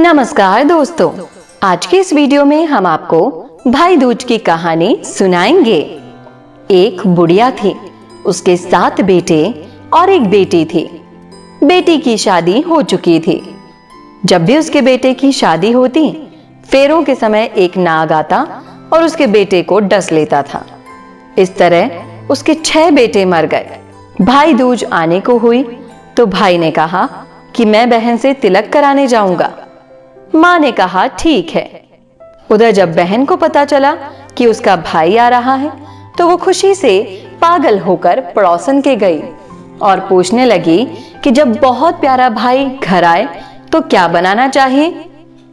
नमस्कार दोस्तों, आज की इस वीडियो में हम आपको भाई दूज की कहानी सुनाएंगे। एक बुढ़िया थी, उसके 7 बेटे और एक बेटी थी। बेटी की शादी हो चुकी थी। जब भी उसके बेटे की शादी होती, फेरों के समय एक नाग आता और उसके बेटे को डस लेता था। इस तरह उसके 6 बेटे मर गए। भाई दूज आने को हुई तो भाई ने कहा कि मैं बहन से तिलक कराने जाऊंगा। माँ ने कहा ठीक है। उधर जब बहन को पता चला कि उसका भाई आ रहा है तो वो खुशी से पागल होकर पड़ोसन के गई और पूछने लगी कि जब बहुत प्यारा भाई घर आए तो क्या बनाना चाहिए।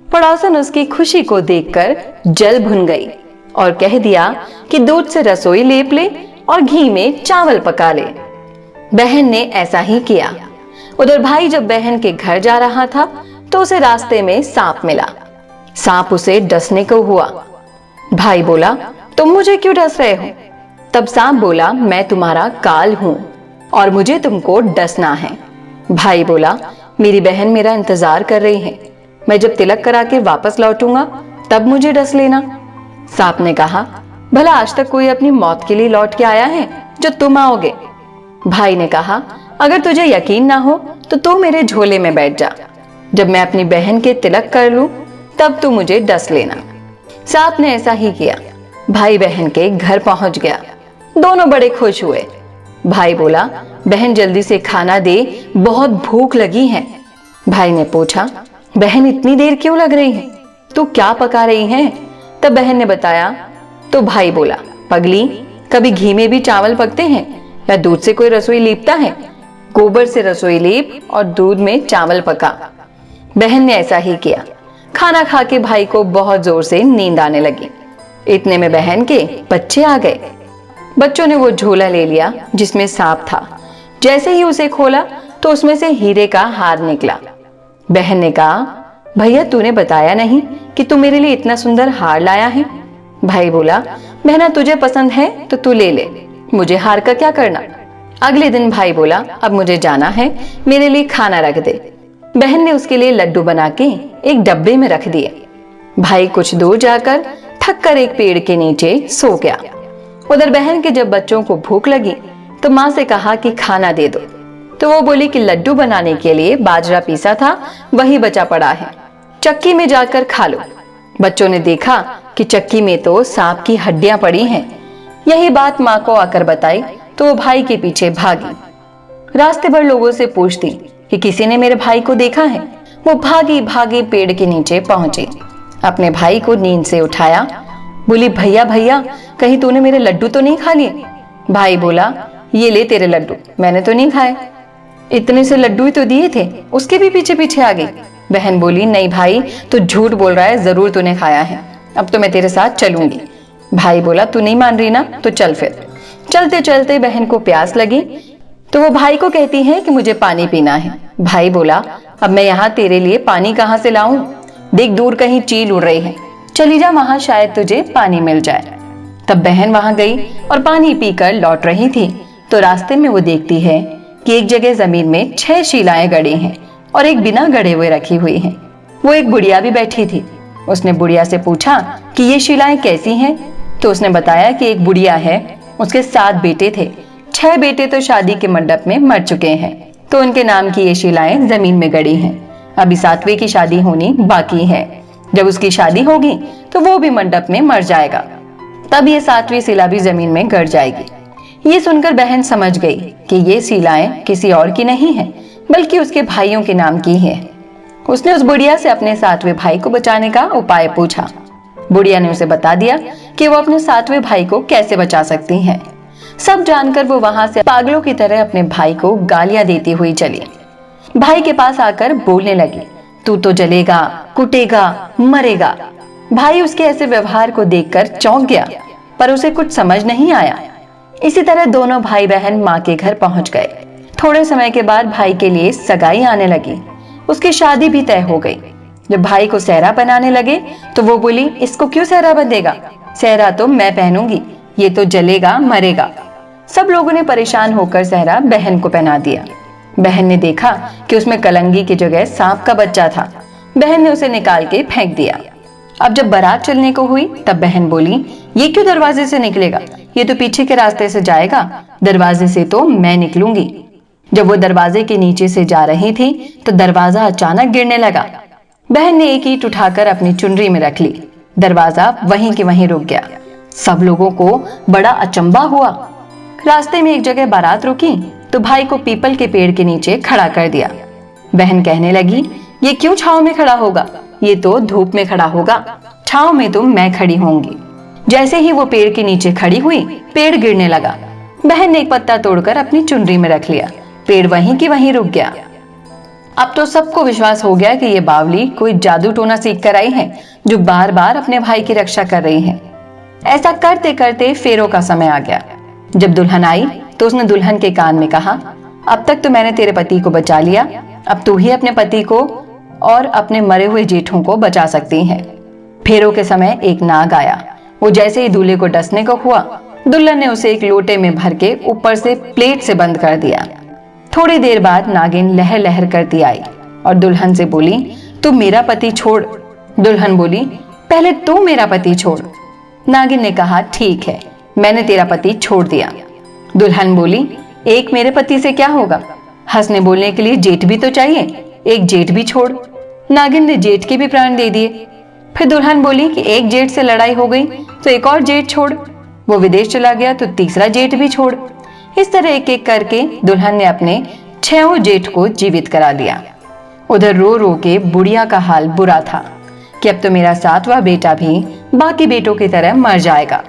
पड़ोसन उसकी खुशी को देखकर जल भुन गई और कह दिया कि दूध से रसोई लेप ले और घी में चावल पका ले। बहन ने ऐसा ही किया। उधर भाई जब बहन के घर जा रहा था तो उसे रास्ते में सांप मिला। सांप उसे डसने को हुआ। भाई बोला, तुम मुझे क्यों डस रहे हो? तब सांप बोला, मैं तुम्हारा काल हूं और मुझे तुमको डसना है। भाई बोला, मेरी बहन मेरा इंतजार कर रही है, मैं जब तिलक करा के वापस लौटूंगा तब मुझे डस लेना। सांप ने कहा, भला आज तक कोई अपनी मौत के लिए लौट के आया है जो तुम आओगे? भाई ने कहा, अगर तुझे यकीन ना हो तो तू मेरे झोले में बैठ जा, जब मैं अपनी बहन के तिलक कर लूं तब तू मुझे डस लेना। सांप ने ऐसा ही किया। भाई बहन के घर पहुंच गया। दोनों बड़े खुश हुए। भाई बोला, बहन जल्दी से खाना दे, बहुत भूख लगी है। भाई ने पूछा, बहन इतनी देर क्यों लग रही है, तू क्या पका रही है? तब बहन ने बताया तो भाई बोला, पगली, कभी घी में भी चावल पकते हैं या दूध से कोई रसोई लीपता है? गोबर से रसोई लीप और दूध में चावल पका। बहन ने ऐसा ही किया। खाना खा के भाई को बहुत जोर से नींद आने लगी। इतने में बहन के बच्चे आ गए। बच्चों ने वो झोला ले लिया जिसमें सांप था। जैसे ही उसे खोला तो उसमें से हीरे का हार निकला। बहन ने कहा, भैया तूने बताया नहीं कि तू मेरे लिए इतना सुंदर हार लाया है। भाई बोला, बहना तुझे पसंद है तो तू ले ले, मुझे हार का क्या करना। अगले दिन भाई बोला, अब मुझे जाना है, मेरे लिए खाना रख दे। बहन ने उसके लिए लड्डू बना के एक डब्बे में रख दिए। भाई कुछ दूर जाकर थक कर एक पेड़ के नीचे सो गया। उधर बहन के जब बच्चों को भूख लगी तो माँ से कहा कि खाना दे दो। तो वो बोली कि लड्डू बनाने के लिए बाजरा पीसा था, वही बचा पड़ा है, चक्की में जाकर खा लो। बच्चों ने देखा कि चक्की में तो सांप की हड्डियां पड़ी हैं। यही बात माँ को आकर बताई तो वो भाई के पीछे भागी। रास्ते भर लोगों से पूछती कि किसी ने मेरे भाई को देखा है। वो भागी भागी पेड़ के नीचे पहुंची। अपने भाई को नींद से उठाया। बोली, भैया भैया, कहीं तूने मेरे लड्डू तो नहीं खा लिए? भाई बोला, ये ले तेरे लड्डू, मैंने तो नहीं खाए। इतने से लड्डू ही तो दिए थे, उसके भी पीछे पीछे आ गई। बहन बोली, नहीं भाई, तू झूठ बोल रहा है, जरूर तूने खाया है, अब तो मैं तेरे साथ चलूंगी। भाई बोला, तू नहीं मान रही ना, तो चल फिर। चलते चलते बहन को प्यास लगी तो वो भाई को कहती है कि मुझे पानी पीना है। भाई बोला, अब मैं यहाँ तेरे लिए पानी कहाँ से लाऊं? देख दूर कहीं चील उड़ रही है, चली जा वहां, शायद तुझे पानी मिल जाए। तब बहन वहां गई और पानी पीकर लौट रही थी तो रास्ते में वो देखती है कि एक जगह जमीन में 6 शिलाएं गड़ी हैं और एक बिना गड़े हुए रखी हुई है। वो एक बुढ़िया भी बैठी थी। उसने बुढ़िया से पूछा कि ये शिलाएं कैसी हैं? तो उसने बताया कि एक बुढ़िया है, उसके 7 बेटे थे, 6 बेटे तो शादी के मंडप में मर चुके हैं, तो उनके नाम की ये शिलाएं जमीन में गड़ी हैं। अभी 7वें की शादी होनी बाकी है। जब उसकी शादी होगी तो वो भी मंडप में मर जाएगा, तब ये 7वीं शिला भी जमीन में गड़ जाएगी। ये सुनकर बहन समझ गई कि ये शिलाएं किसी और की नहीं है, बल्कि उसके भाइयों के नाम की है। उसने उस बुढ़िया से अपने 7वें भाई को बचाने का उपाय पूछा। बुढ़िया ने उसे बता दिया कि वो अपने 7वें भाई को कैसे बचा सकती है। सब जानकर वो वहां से पागलों की तरह अपने भाई को गालियां देती हुई चली। भाई के पास आकर बोलने लगी, तू तो जलेगा, कुटेगा, मरेगा। भाई उसके ऐसे व्यवहार को देखकर चौंक गया, पर उसे कुछ समझ नहीं आया। इसी तरह दोनों भाई बहन माँ के घर पहुंच गए। थोड़े समय के बाद भाई के लिए सगाई आने लगी। उसकी शादी भी तय हो गई। जब भाई को सेहरा बनाने लगे तो वो बोली, इसको क्यों सेहरा बंधेगा? सेहरा तो मैं पहनूंगी, ये तो जलेगा मरेगा। सब लोगों ने परेशान होकर सेहरा बहन को पहना दिया। बहन ने देखा कि उसमें कलंगी की जगह सांप का बच्चा था। बहन ने उसे निकाल के फेंक दिया। अब जब बारात चलने को हुई तब बहन बोली, ये क्यों दरवाजे से निकलेगा, ये तो पीछे के रास्ते से जाएगा, दरवाजे से तो मैं निकलूंगी। जब वो दरवाजे के नीचे से जा रही थी तो दरवाजा अचानक गिरने लगा। बहन ने एक ईंट उठाकर अपनी चुनरी में रख ली। दरवाजा वहीं के वहीं रुक गया। सब लोगों को बड़ा अचंभा हुआ। रास्ते में एक जगह बारात रुकी तो भाई को पीपल के पेड़ के नीचे खड़ा कर दिया। बहन कहने लगी, ये क्यों छांव में खड़ा होगा, ये तो धूप में खड़ा होगा, छांव में तो मैं खड़ी होंगी। जैसे ही वो पेड़ के नीचे खड़ी हुई, पेड़ गिरने लगा। बहन ने एक पत्ता तोड़कर अपनी चुनरी में रख लिया। पेड़ वहीं की वहीं रुक गया। अब तो सबको विश्वास हो गया कि ये बावली कोई जादू टोना सीख कर आई है, जो बार बार अपने भाई की रक्षा कर रही है। ऐसा करते करते फेरों का समय आ गया। जब दुल्हन आई तो उसने दुल्हन के कान में कहा, अब तक तो मैंने तेरे पति को बचा लिया, अब तू ही अपने पति को और अपने मरे हुए जेठों को बचा सकती है। फेरों के समय एक नाग आया। वो जैसे ही दूल्हे को डसने को हुआ, दुल्हन ने उसे एक लोटे में भर के ऊपर से प्लेट से बंद कर दिया। थोड़ी देर बाद नागिन लहर लहर करती आई और दुल्हन से बोली, तू मेरा पति छोड़। दुल्हन बोली, पहले तू मेरा पति छोड़। नागिन ने कहा, ठीक है, मैंने तेरा पति छोड़ दिया। दुल्हन बोली, एक मेरे पति से क्या होगा, हंसने बोलने के लिए जेठ भी तो चाहिए, एक जेठ भी छोड़। नागिन ने जेठ के भी प्राण दे दिए। फिर दुल्हन बोली कि एक जेठ से लड़ाई हो गई तो एक और जेठ छोड़, वो विदेश चला गया तो तीसरा जेठ भी छोड़। इस तरह एक एक करके दुल्हन ने अपने 6 जेठ को जीवित करा दिया। उधर रो रो के बुढ़िया का हाल बुरा था कि अब तो मेरा 7वां बेटा भी बाकी बेटों की तरह मर जाएगा।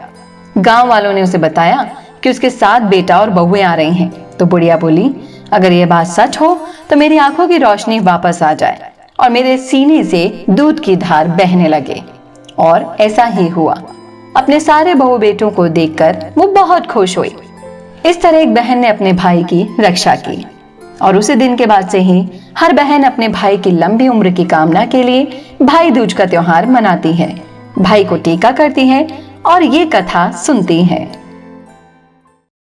गांव वालों ने उसे बताया कि उसके 7 बेटा और बहुएं आ रही हैं। तो बुढ़िया बोली, अगर ये बात सच हो तो मेरी आंखों की रोशनी वापस आ जाए और मेरे सीने से दूध की धार बहने लगे। और ऐसा ही हुआ। अपने सारे बहू बेटों को देखकर वो बहुत खुश हुई। इस तरह एक बहन ने अपने भाई की रक्षा की और उसी दिन के बाद से ही हर बहन अपने भाई की लंबी उम्र की कामना के लिए भाई दूज का त्योहार मनाती है, भाई को टीका करती है और ये कथा सुनती है।